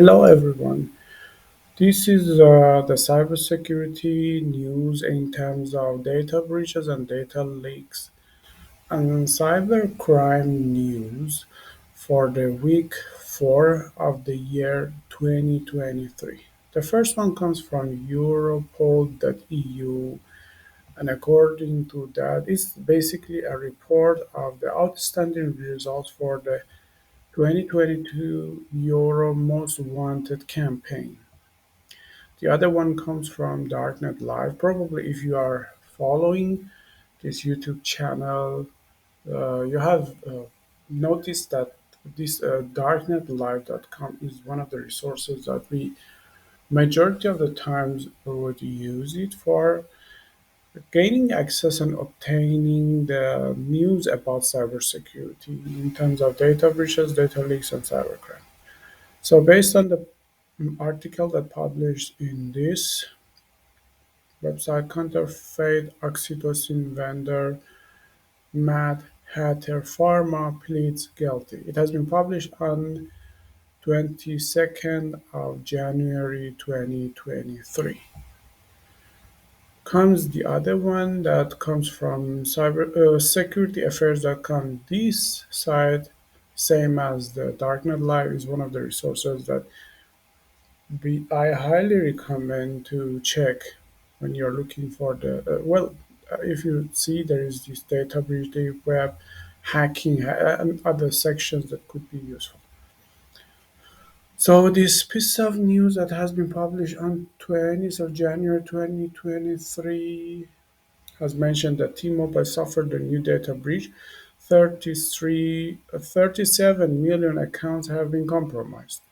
Hello, everyone. This is the cybersecurity news in terms of data breaches and data leaks and cybercrime news for the week 4 of the year 2023. The first one comes from Europol.eu, and according to that, it's basically a report of the outstanding results for the 2022 Euro Most Wanted campaign. The other one comes from Darknet Live. Probably, if you are following this YouTube channel, you have noticed that this darknetlive.com is one of the resources that we majority of the times would use it for gaining access and obtaining the news about cybersecurity in terms of data breaches, data leaks, and cybercrime. So, based on the article that published in this website, counterfeit oxytocin vendor Mad Hatter Pharma pleads guilty. It has been published on 22nd of January 2023. Comes the other one that comes from securityaffairs.com. This site, same as the Darknet Live, is one of the resources that I highly recommend to check when you're looking for if you see there is this data breach, the web hacking, and other sections that could be useful. So this piece of news that has been published on 20th of January 2023 has mentioned that T-Mobile suffered a new data breach. 37 million accounts have been compromised.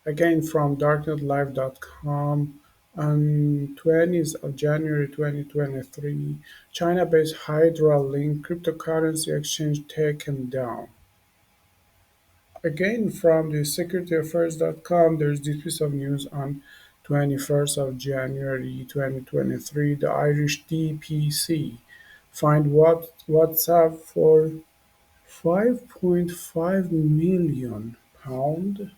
Again, from darknetlive.com, on 20th of January 2023, China-based Hydra-Link cryptocurrency exchange taken down. Again, from the securityaffairs.com, there's this piece of news on 21st of January 2023. The Irish DPC fined WhatsApp for 5.5 million pound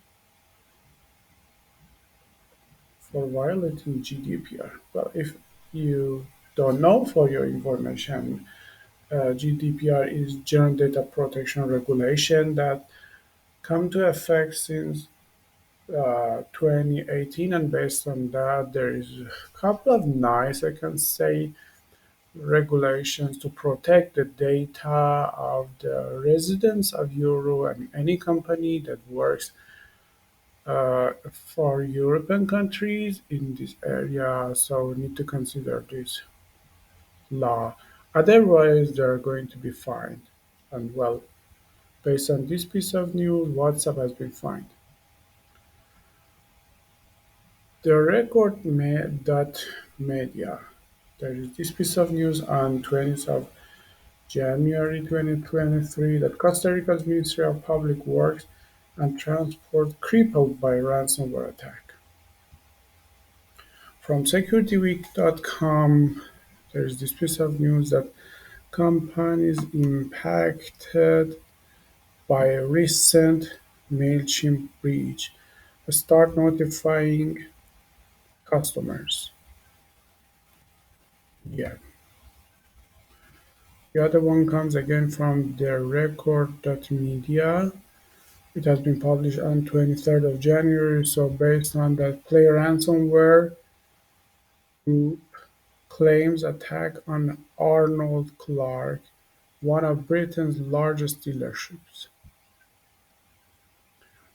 for violating GDPR. Well, if you don't know, for your information, GDPR is General Data Protection Regulation that come to effect since 2018, and based on that, there is a couple of nice, I can say, regulations to protect the data of the residents of Euro and any company that works for European countries in this area. So we need to consider this law. Otherwise, they're going to be fined. And well, based on this piece of news, WhatsApp has been fined. The record dot media. There is this piece of news on 20th of January 2023 that Costa Rica's Ministry of Public Works and Transport crippled by ransomware attack. From securityweek.com, there is this piece of news that companies impacted by a recent MailChimp breach start notifying customers. Yeah. The other one comes again from the record.media. It has been published on 23rd of January. So based on that, Play Ransomware Group claims attack on Arnold Clark, one of Britain's largest dealerships.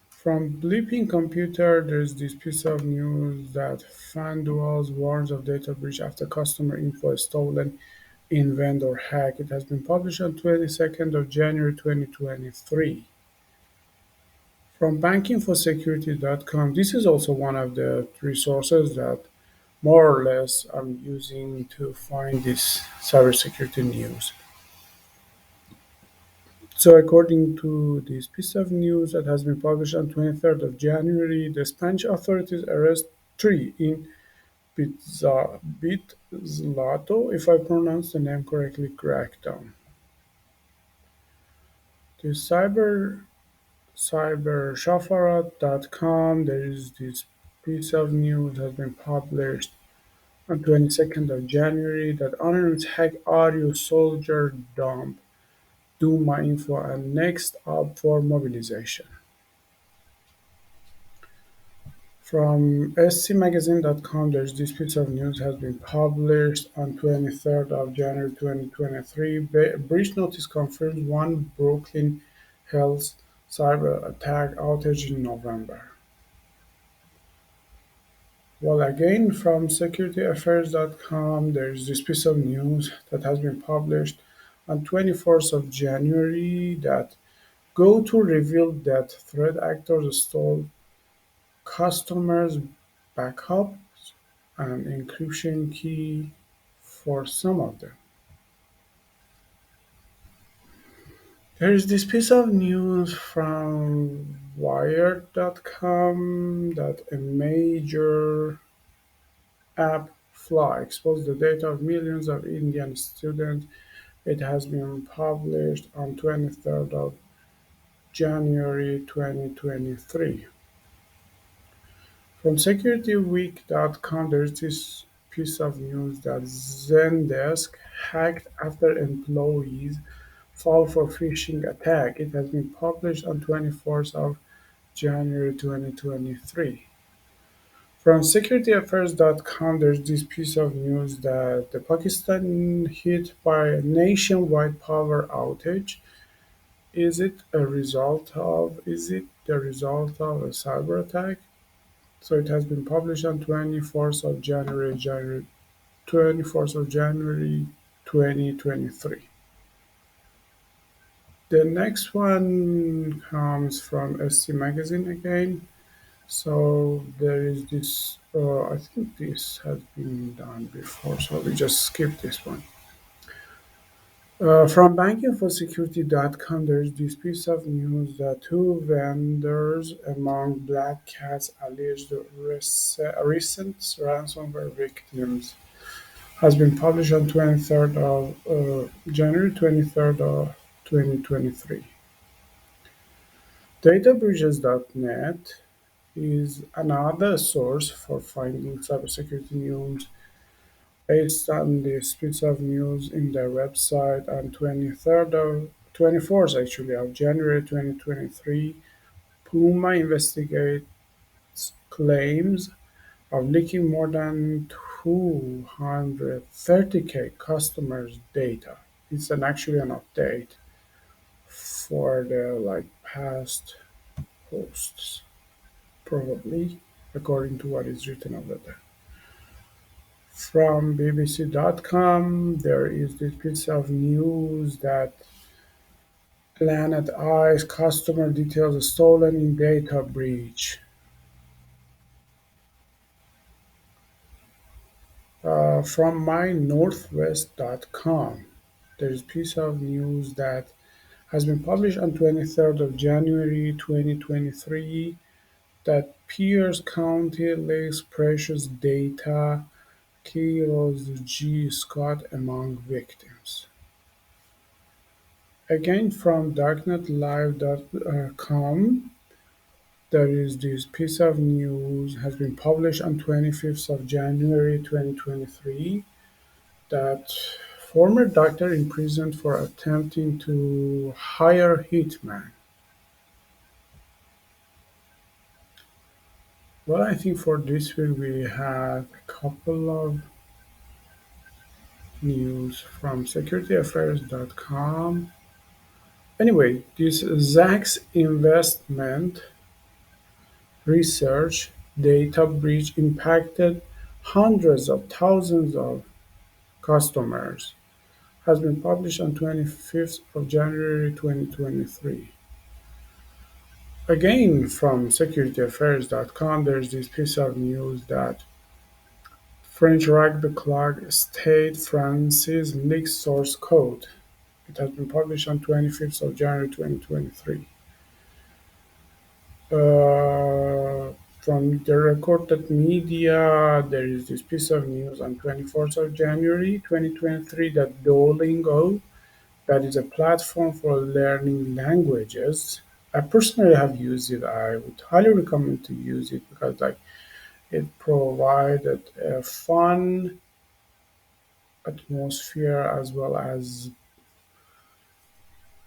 From Bleeping Computer, there's this piece of news that FanDuel warns of data breach after customer info is stolen in vendor hack. It has been published on 22nd of January 2023. From bankinfosecurity.com, this is also one of the resources that more or less I'm using to find this cybersecurity news. So according to this piece of news that has been published on 23rd of January, the Spanish authorities arrest three in Bitzlato, if I pronounce the name correctly, crackdown. The cyber cybershafarat.com, there is this piece of news has been published on 22nd of January that anonymous hack audio soldier dump Duma info and next up for mobilization. From scmagazine.com, there's this piece of news has been published on 23rd of January 2023. Breach notice confirms one Brooklyn Health cyber attack outage in November. Well, again, from securityaffairs.com, there's this piece of news that has been published on 24th of January that go-to revealed that threat actors stole customers' backups and encryption key for some of them. There is this piece of news from Wired.com that a major app flaw exposed the data of millions of Indian students. It has been published on 23rd of January 2023. From SecurityWeek.com, there's this piece of news that Zendesk hacked after employees fall for phishing attack. It has been published on 24th of January 2023. From securityaffairs.com, there's this piece of news that the Pakistan hit by a nationwide power outage. Is it the result of a cyber attack? So it has been published on 24th of January 2023. The next one comes from SC Magazine again. So there is this, I think this has been done before, so we just skip this one. From bankinfosecurity.com, there is this piece of news that two vendors among Black Cat's alleged recent ransomware victims has been published on 23rd of January 23rd of 2023. Databreaches.net is another source for finding cybersecurity news based on this piece of news in their website on 24th actually of January 2023. Puma investigates claims of leaking more than 230k customers' data. It's actually an update for the past posts, probably according to what is written over there. From BBC.com, there is this piece of news that Planet Eye's customer details stolen in data breach. From mynorthwest.com, there is a piece of news that has been published on 23rd of January 2023 that Pierce County leaks precious data kills G. Scott among victims. Again from darknetlive.com, there is this piece of news has been published on 25th of January 2023 that former doctor imprisoned for attempting to hire hitman. Well, I think for this week we have a couple of news from securityaffairs.com. Anyway, this Zacks investment research data breach impacted hundreds of thousands of customers has been published on 25th of January 2023. Again, from securityaffairs.com, there's this piece of news that French rugby club Stade France's leaked source code. It has been published on 25th of January 2023. From the recorded media, there is this piece of news on 24th of January 2023 that Duolingo, that is a platform for learning languages, I personally have used it. I would highly recommend to use it because like it provided a fun atmosphere as well as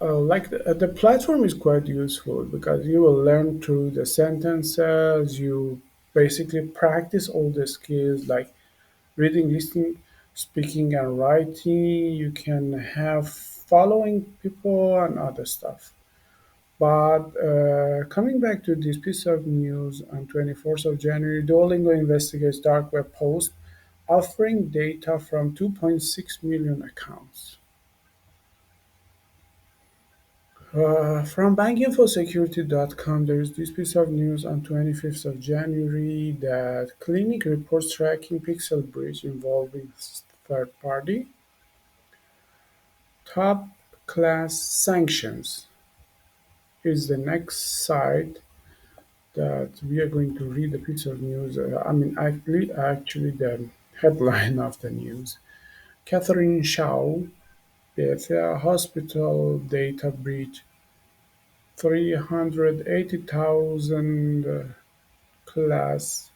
the platform is quite useful because you will learn through the sentences. You basically practice all the skills like reading, listening, speaking, and writing. You can have following people and other stuff. But coming back to this piece of news on 24th of January, Duolingo investigates dark web posts offering data from 2.6 million accounts. From bankInfoSecurity.com, there is this piece of news on 25th of January that clinic reports tracking pixel breach involving third party. Top class sanctions is the next site that we are going to read the piece of news. Actually the headline of the news. Catherine Shaw, Bethesda Hospital data breach, 380,000 class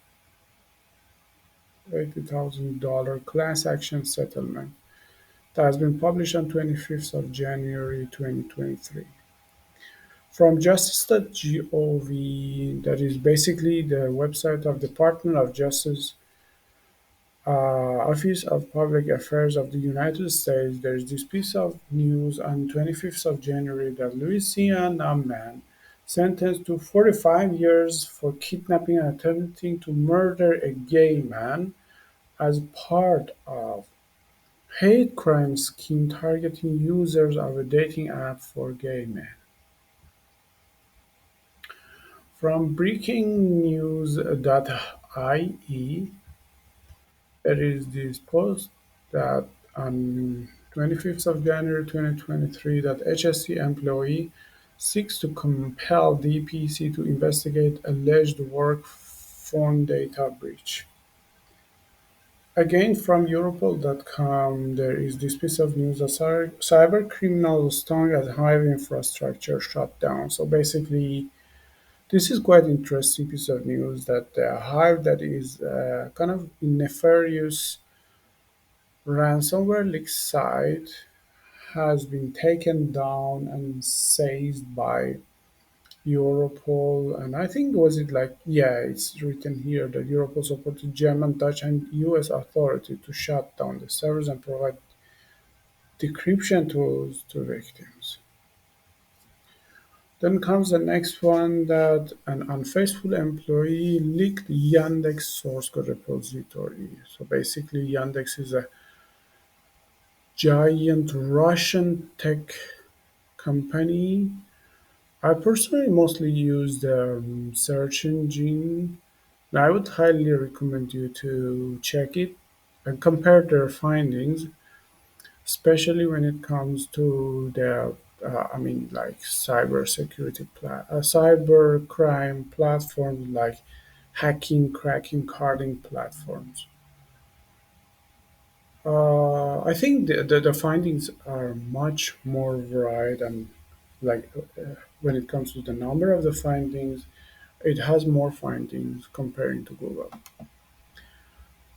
$80,000 class action settlement that has been published on 25th of January 2023. From justice.gov, that is basically the website of Department of Justice Office of Public Affairs of the United States, there is this piece of news on 25th of January that Louisiana man sentenced to 45 years for kidnapping and attempting to murder a gay man as part of hate crime scheme targeting users of a dating app for gay men. From breakingnews.ie, there is this post that on 25th of January 2023 that HSC employee seeks to compel DPC to investigate alleged work phone data breach. Again, from Europol.com, there is this piece of news that cyber criminals stung at Hive infrastructure shut down. So basically, this is quite interesting piece of news that the Hive that is kind of nefarious ransomware leak site has been taken down and seized by Europol, and I think was it like yeah, it's written here that Europol supported German, Dutch, and U.S. authorities to shut down the servers and provide decryption tools to victims. Then comes the next one that an unfaithful employee leaked Yandex source code repository. So basically, Yandex is a giant Russian tech company. I personally mostly use the search engine. I would highly recommend you to check it and compare their findings, especially when it comes to their, like cyber crime platforms like hacking, cracking, carding platforms. I think the findings are much more varied and like when it comes to the number of the findings, it has more findings comparing to Google.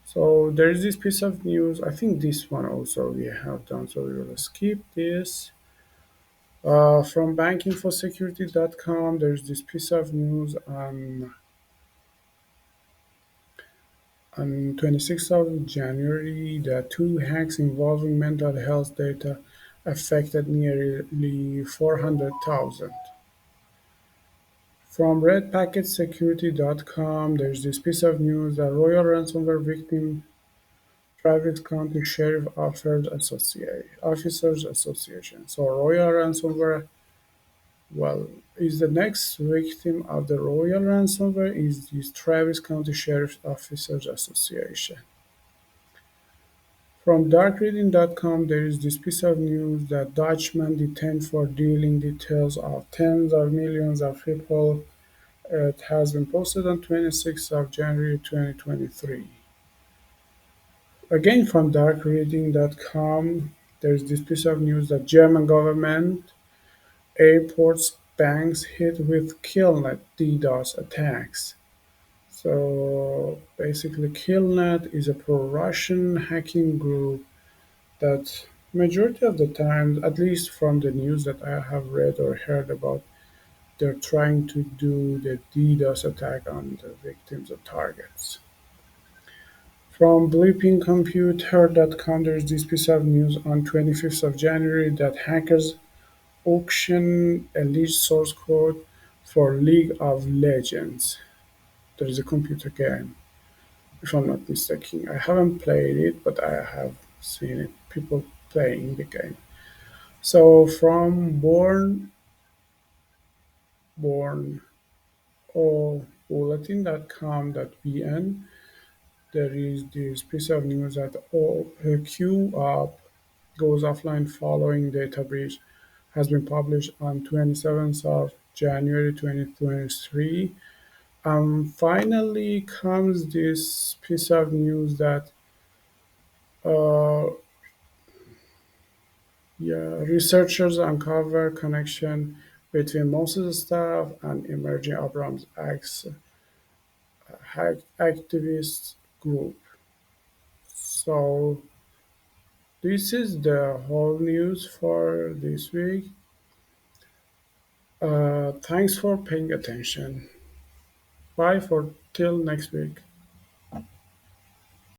So there is this piece of news. I think this one also we have done, so we will skip this. From bankinfosecurity.com, there's this piece of news on 26th of January that two hacks involving mental health data affected nearly 400,000. From redpacketsecurity.com, there's this piece of news that Royal ransomware victim Travis County Sheriff Officers Association. So Royal ransomware, well, is the next victim of the Royal ransomware is the Travis County Sheriff Officers Association. From darkreading.com, there is this piece of news that Dutchman detained for dealing details of tens of millions of people. It has been posted on 26th of January 2023. Again from darkreading.com, there's this piece of news that German government airports banks hit with Killnet DDoS attacks. So basically, Killnet is a pro-Russian hacking group that majority of the time, at least from the news that I have read or heard about, they're trying to do the DDoS attack on the victims or targets. From bleepingcomputer.com, there's this piece of news on 25th of January that hackers auction alleged source code for League of Legends. There is a computer game, if I'm not mistaken. I haven't played it, but I have seen it, people playing the game. So from born or bulletin.com.bn, there is this piece of news that Q up goes offline following data breach has been published on 27th of January 2023. Finally comes this piece of news that uh, yeah, researchers uncover connection between Moses staff and emerging Abrams Acts activist group. So this is the whole news for this week. Thanks for paying attention. Bye for till next week.